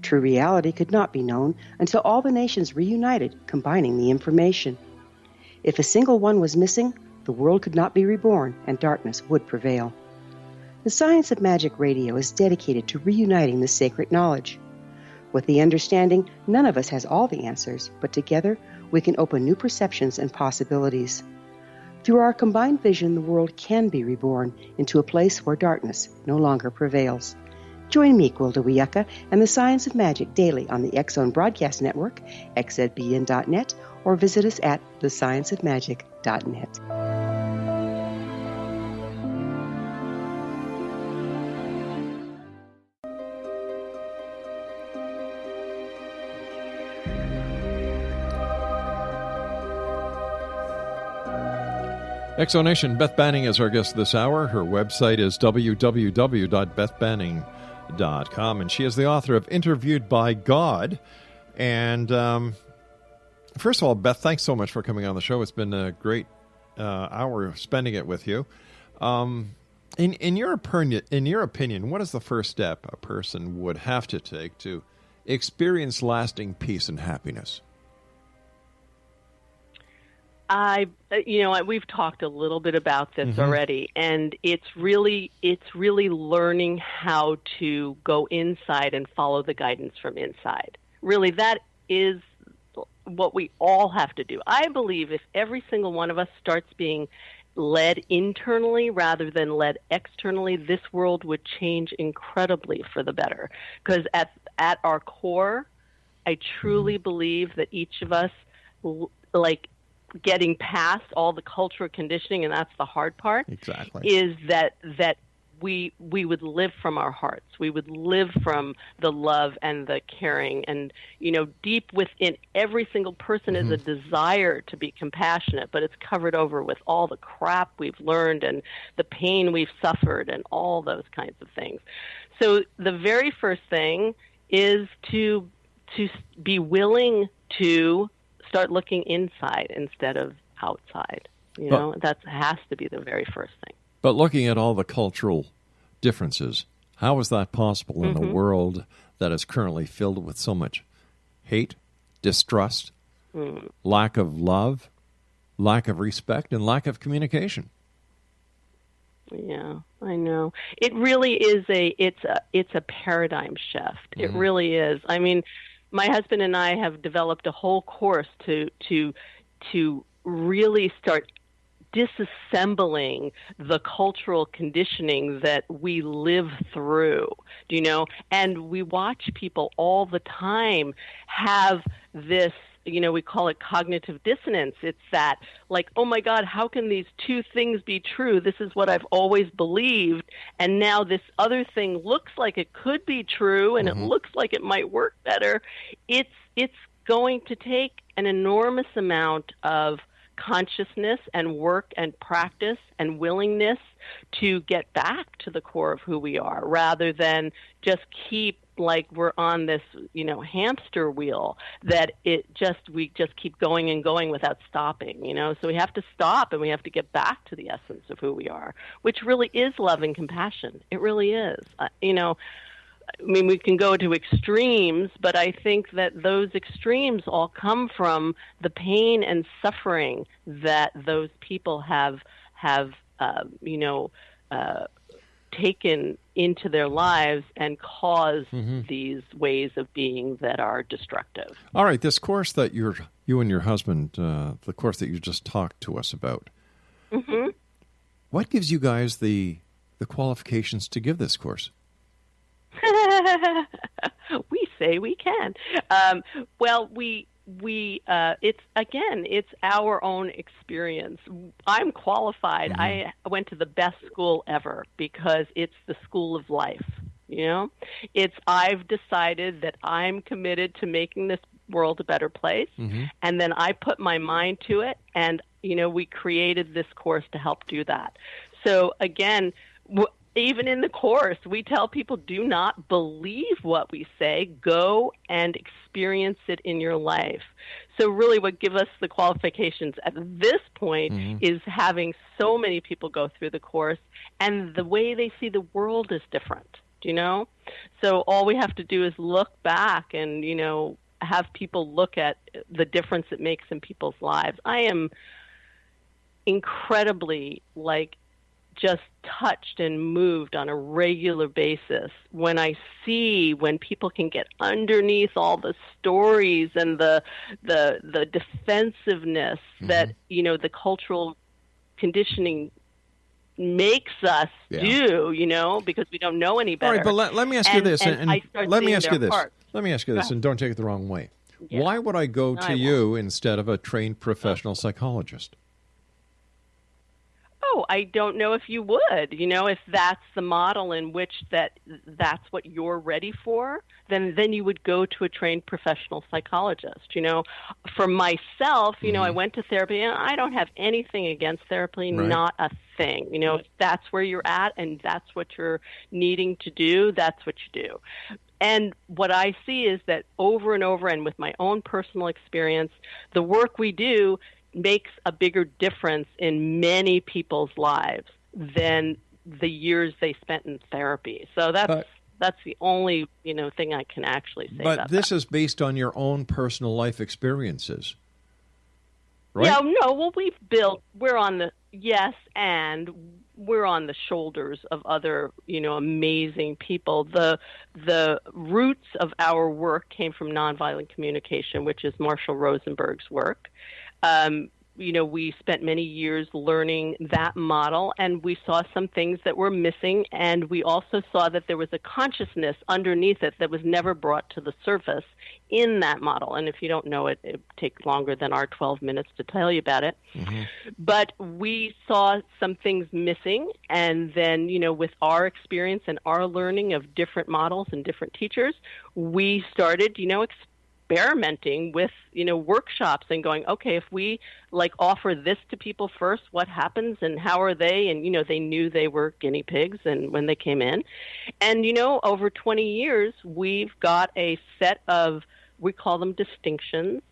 True reality could not be known until all the nations reunited, combining the information. If a single one was missing, the world could not be reborn and darkness would prevail. The Science of Magic Radio is dedicated to reuniting the sacred knowledge. With the understanding, none of us has all the answers, but together we can open new perceptions and possibilities. Through our combined vision, the world can be reborn into a place where darkness no longer prevails. Join me, Gwilda Wiyaka, and the Science of Magic daily on the X-Zone Broadcast Network, xzbn.net, or visit us at thescienceofmagic.net. Exonation, Beth Banning is our guest this hour. Her website is www.bethbanning.com, and she is the author of Interviewed by God. And first of all, Beth, thanks so much for coming on the show. It's been a great hour spending it with you. In your opinion, what is the first step a person would have to take to experience lasting peace and happiness? We've talked a little bit about this already, and it's really learning how to go inside and follow the guidance from inside. Really, that is what we all have to do. I believe if every single one of us starts being led internally rather than led externally, this world would change incredibly for the better. Because at our core, I truly believe that each of us, getting past all the cultural conditioning, and that's the hard part, exactly, is that we would live from our hearts. We would live from the love and the caring. And, deep within every single person is a desire to be compassionate, but it's covered over with all the crap we've learned and the pain we've suffered and all those kinds of things. So the very first thing is to be willing to start looking inside instead of outside. You know, that has to be the very first thing. But looking at all the cultural differences, how is that possible in a world that is currently filled with so much hate, distrust, lack of love, lack of respect, and lack of communication? Yeah, I know. It really is it's a paradigm shift. It really is. I mean, my husband and I have developed a whole course to really start disassembling the cultural conditioning that we live through, you know, and we watch people all the time have this, you know, we call it cognitive dissonance. It's that, like, oh my God, how can these two things be true? This is what I've always believed, and now this other thing looks like it could be true, and it looks like it might work better. It's going to take an enormous amount of consciousness and work and practice and willingness to get back to the core of who we are, rather than just keep like we're on this, you know, hamster wheel that we just keep going and going without stopping, you know. So we have to stop and we have to get back to the essence of who we are, which really is love and compassion. It really is. You know, I mean, we can go to extremes, but I think that those extremes all come from the pain and suffering that those people have taken into their lives and caused these ways of being that are destructive. All right, this course that you and your husband, the course that you just talked to us about, what gives you guys the qualifications to give this course? We say we can. Well, it's our own experience. I'm qualified. I went to the best school ever because it's the school of life. You know, I've decided that I'm committed to making this world a better place, and then I put my mind to it, and you know, we created this course to help do that. So again, even in the course, we tell people, do not believe what we say. Go and experience it in your life. So really what gives us the qualifications at this point is having so many people go through the course, and the way they see the world is different, you know? So all we have to do is look back and, you know, have people look at the difference it makes in people's lives. I am incredibly, just touched and moved on a regular basis when I see when people can get underneath all the stories and the defensiveness that, you know, the cultural conditioning makes us do, you know, because we don't know any better. All right, but let me ask you this, and let me ask you this. Let me ask you this, and don't take it the wrong way. Yeah. Why would I go to you instead of a trained professional psychologist? Oh, I don't know if you would. You know, if that's the model in which that's what you're ready for, then you would go to a trained professional psychologist. You know, for myself, you know, I went to therapy, and I don't have anything against therapy, not a thing. You know, if that's where you're at and that's what you're needing to do, that's what you do. And what I see is that over and over, and with my own personal experience, the work we do makes a bigger difference in many people's lives than the years they spent in therapy. So that's the only, you know, thing I can actually say about But this is based on your own personal life experiences, right? Yeah, no, well, we're on the shoulders of other, you know, amazing people. The roots of our work came from nonviolent communication, which is Marshall Rosenberg's work. You know, we spent many years learning that model, and we saw some things that were missing, and we also saw that there was a consciousness underneath it that was never brought to the surface in that model. And if you don't know it, it takes longer than our 12 minutes to tell you about it. But we saw some things missing, and then, you know, with our experience and our learning of different models and different teachers, we started, you know, experimenting with, workshops and going, okay, if we like offer this to people first, what happens and how are they? And, they knew they were guinea pigs and when they came in. And, over 20 years, we've got a set of, we call them distinctions,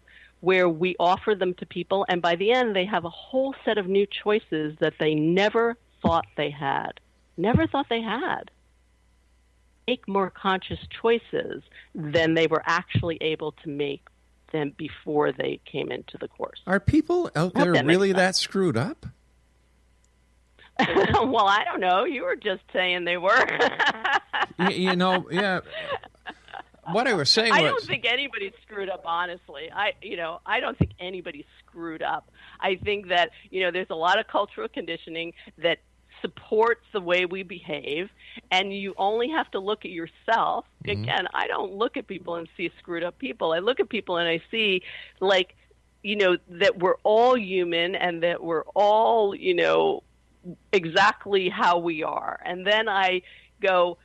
where we offer them to people. And by the end, they have a whole set of new choices that they never thought they had. Never thought they had. Make more conscious choices than they were actually able to make them before they came into the course. Are people out there really that screwed up? Well, I don't know. You were just saying they were. Yeah. What I was saying was... I don't think anybody's screwed up, honestly. I don't think anybody's screwed up. I think that, there's a lot of cultural conditioning that supports the way we behave, and you only have to look at yourself. Mm-hmm. Again, I don't look at people and see screwed up people. I look at people and I see, that we're all human and that we're all, exactly how we are. And then I go,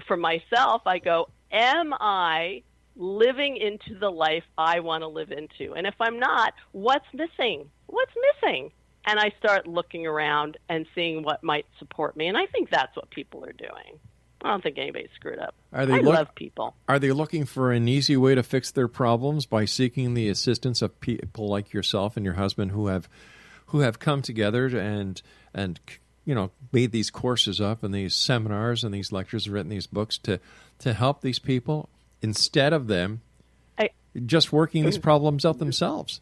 for myself, I go, am I living into the life I want to live into? And if I'm not, what's missing? What's missing? And I start looking around and seeing what might support me. And I think that's what people are doing. I don't think anybody's screwed up. I love people. Are they looking for an easy way to fix their problems by seeking the assistance of people like yourself and your husband who have come together and made these courses up and these seminars and these lectures, written these books to help these people instead of them just working these problems out themselves?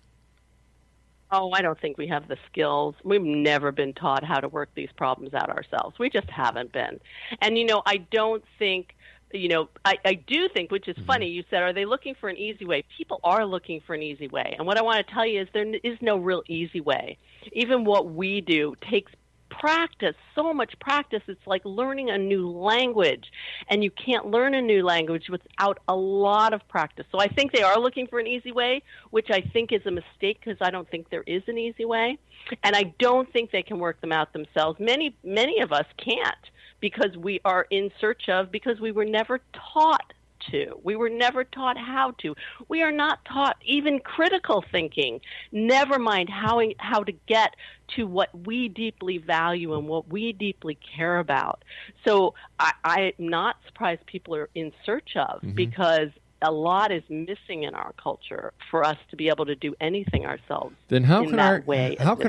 Oh, I don't think we have the skills. We've never been taught how to work these problems out ourselves. We just haven't been. And, I don't think, I do think, which is funny, you said, are they looking for an easy way? People are looking for an easy way. And what I want to tell you is there is no real easy way. Even what we do takes practice, so much practice. It's like learning a new language, and you can't learn a new language without a lot of practice. So I think they are looking for an easy way, which I think is a mistake because I don't think there is an easy way, and I don't think they can work them out themselves. Many of us can't because we are in search of, because we were never taught to. We were never taught how to. We are not taught even critical thinking, never mind how to get to what we deeply value and what we deeply care about. So I'm not surprised people are in search of, because a lot is missing in our culture for us to be able to do anything ourselves. Then how can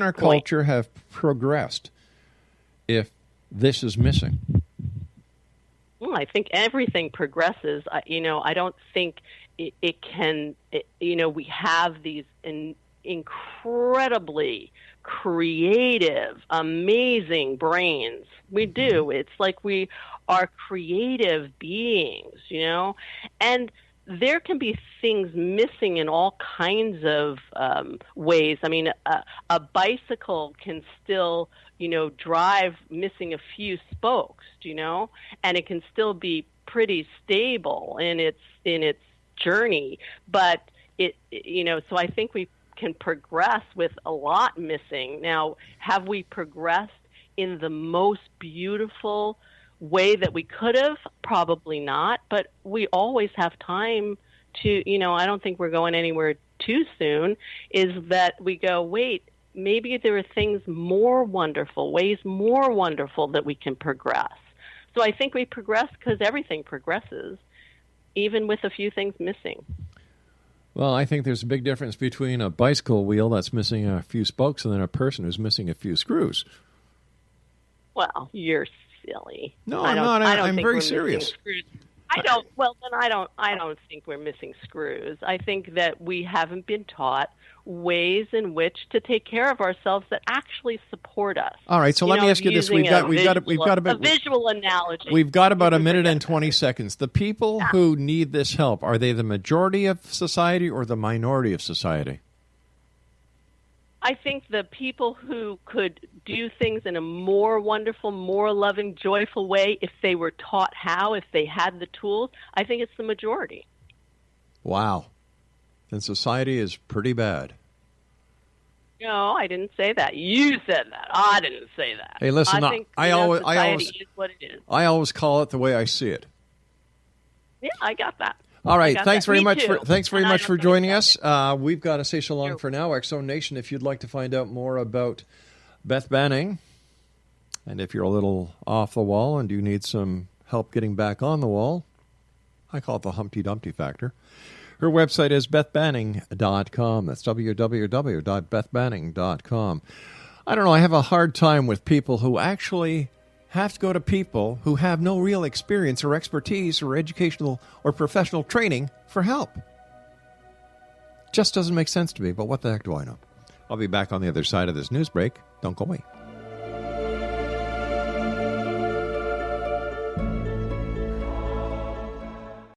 our culture have progressed if this is missing? Well, I think everything progresses. I don't think it can. We have these incredibly creative, amazing brains. We do. It's like we are creative beings, and there can be things missing in all kinds of ways. I mean, a bicycle can still, drive missing a few spokes, and it can still be pretty stable in its journey. But so I think we can progress with a lot missing. Now, have we progressed in the most beautiful way that we could have? Probably not, but we always have time to, I don't think we're going anywhere too soon, is that we go, wait, maybe there are things ways more wonderful that we can progress. So I think we progress because everything progresses, even with a few things missing. Well, I think there's a big difference between a bicycle wheel that's missing a few spokes and then a person who's missing a few screws. Well, you're silly. No, I'm not. I'm very serious. I don't. Well, then I don't think we're missing screws. I think that we haven't been taught ways in which to take care of ourselves that actually support us. All right, so let me ask you this: we've got a visual analogy. We've got about a minute and 20 seconds. The people who need this help, are they the majority of society or the minority of society? I think the people who could do things in a more wonderful, more loving, joyful way, if they were taught how, if they had the tools, I think it's the majority. Wow. Then society is pretty bad. No, I didn't say that. You said that. I didn't say that. Hey, listen, society is what it is. I always call it the way I see it. Yeah, I got that. All right. Thanks very Me much too. for joining us. We've got to say so long for now. X-Zone Nation, if you'd like to find out more about Beth Banning, and if you're a little off the wall and you need some help getting back on the wall, I call it the Humpty Dumpty factor. Her website is bethbanning.com. That's www.bethbanning.com. I don't know. I have a hard time with people who actually have to go to people who have no real experience or expertise or educational or professional training for help. Just doesn't make sense to me, but what the heck do I know? I'll be back on the other side of this news break. Don't go away.